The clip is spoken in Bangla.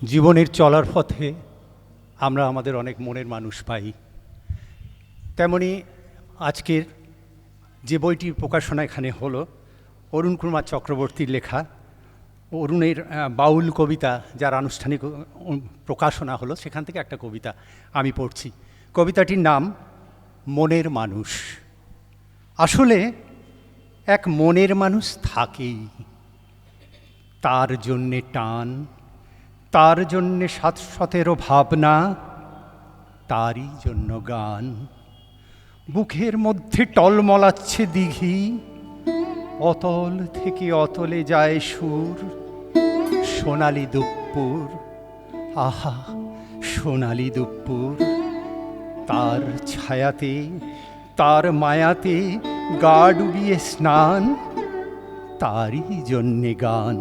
জীবনের চলার পথে আমরা আমাদের অনেক মনের মানুষ পাই। তেমনি আজকের যে বইটির প্রকাশনা এখানে হলো অরুণ কুমার চক্রবর্তীর লেখা অরুণের বাউল কবিতা, যার আনুষ্ঠানিক প্রকাশনা হলো, সেখান থেকে একটা কবিতা আমি পড়ছি। কবিতাটির নাম মনের মানুষ। আসলে এক মনের মানুষ থাকেই, তার জন্যে টান, তার জন্যে ৭১৭ ভাবনা, তারই জন্য গান। বুকের মধ্যে টলমলাচ্ছে দিঘি, অতল থেকে অতলে যায় সুর। সোনালি দুপুর, আহা সোনালি দুপুর, তার ছায়াতে তার মায়াতে গা ডুবিয়ে স্নান, তারই জন্যে গান।